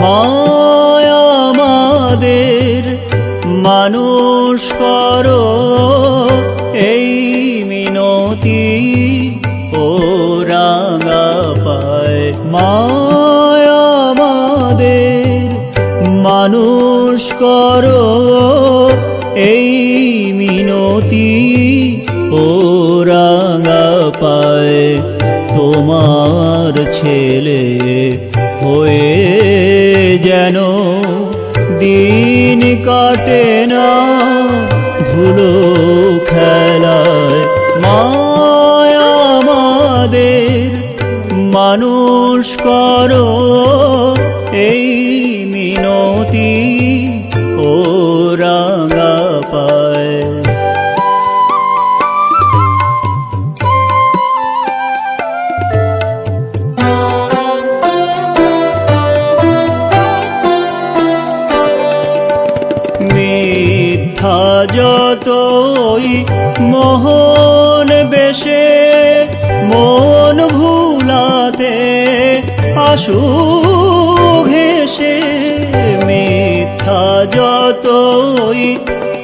মায়া আমাদের মানুষ করো, এই মিনতি ও রাঙা পায়। মায়া আমাদের মানুষ করো, এই মিনতি ও রাঙা পায়। তোমার ছেলে হয়ে যেন দিন কাটে না ধুলো খেলায়। মায়া আমাদের মানুষ করো, এই মিনতি ও রাঙা পায়। মিথ্যা যতই মোহন বেশে মন ভুলাতে আসুক হেসে। মিথ্যা যতই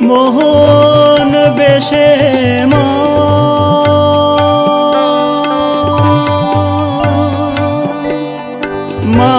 মোহন বেশে মা